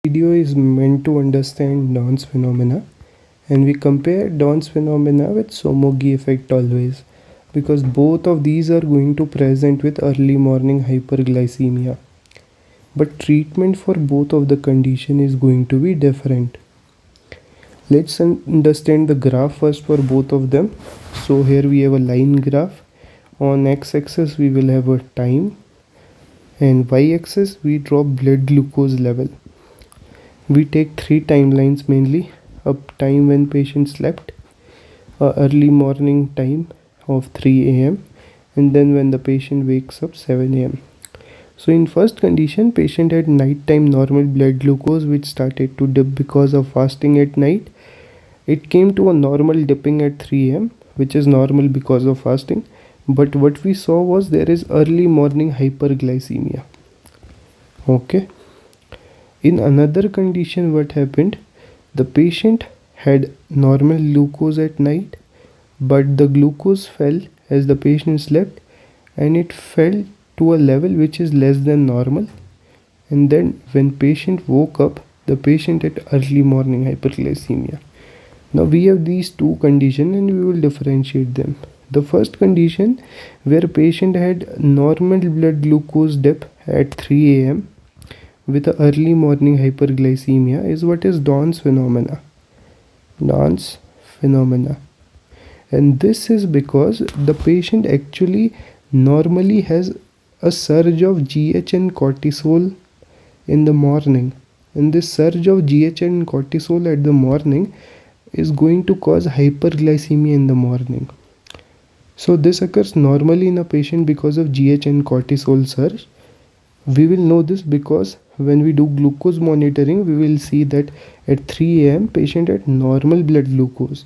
Video is meant to understand Dawn's phenomena, and we compare Dawn's phenomena with Somogyi effect always, because both of these are going to present with early morning hyperglycemia, but treatment for both of the condition is going to be different. Let's understand the graph first for both of them. So here we have a line graph. On x-axis we will have a time, and y-axis we draw blood glucose level. We take three timelines mainly: a time when patient slept, a early morning time of 3 a.m., and then when the patient wakes up 7 a.m. So in first condition, patient had nighttime normal blood glucose which started to dip because of fasting at night. It came to a normal dipping at 3 a.m., which is normal because of fasting. But what we saw was there is early morning hyperglycemia. Okay. In another condition, what happened? The patient had normal glucose at night, but the glucose fell as the patient slept, and it fell to a level which is less than normal. And then when patient woke up, the patient had early morning hyperglycemia. Now we have these two conditions and we will differentiate them. The first condition, where patient had normal blood glucose dip at 3 a.m. with a early morning hyperglycemia, is what is Dawn's phenomena. Dawn's phenomena. And this is because the patient actually normally has a surge of GH and cortisol in the morning. And this surge of GH and cortisol at the morning is going to cause hyperglycemia in the morning. So this occurs normally in a patient because of GH and cortisol surge. We will know this because when we do glucose monitoring, we will see that at 3 a.m. patient had normal blood glucose.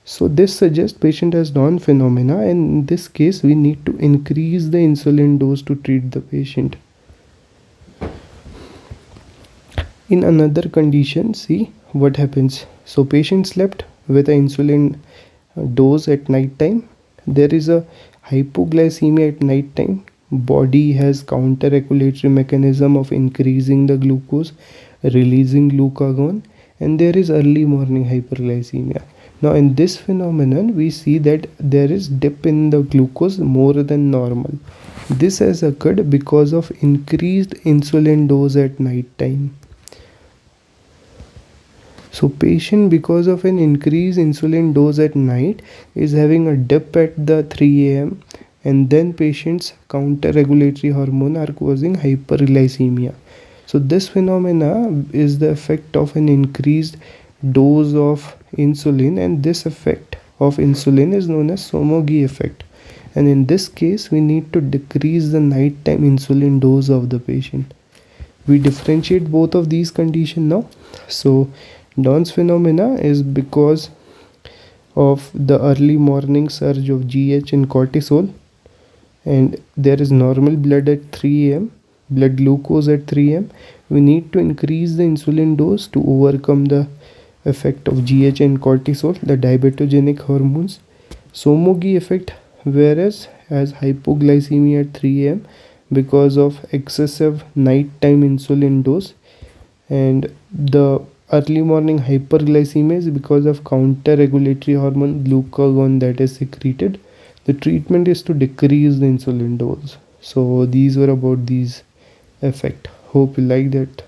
So this suggests patient has Dawn phenomena, and in this case we need to increase the insulin dose to treat the patient. In another condition, see what happens. So patient slept with an insulin dose at night time. There is a hypoglycemia at night time. Body has counter-regulatory mechanism of increasing the glucose, releasing glucagon, and there is early morning hyperglycemia. Now in this phenomenon, we see that there is dip in the glucose more than normal. This has occurred because of increased insulin dose at night time. So patient, because of an increased insulin dose at night, is having a dip at the 3 a.m. and then patient's counter-regulatory hormone are causing hyperglycemia. So this phenomena is the effect of an increased dose of insulin, and this effect of insulin is known as Somogyi effect. And in this case, we need to decrease the nighttime insulin dose of the patient. We differentiate both of these conditions now. So Dawn's phenomena is because of the early morning surge of GH and cortisol, and there is normal blood at 3 a.m., blood glucose at 3 a.m. We need to increase the insulin dose to overcome the effect of GH and cortisol, the diabetogenic hormones. Somogyi effect, whereas as hypoglycemia at 3 a.m. because of excessive nighttime insulin dose, and the early morning hyperglycemia is because of counter-regulatory hormone glucagon that is secreted. The treatment is to decrease the insulin dose. So these were about these effect. Hope you like that.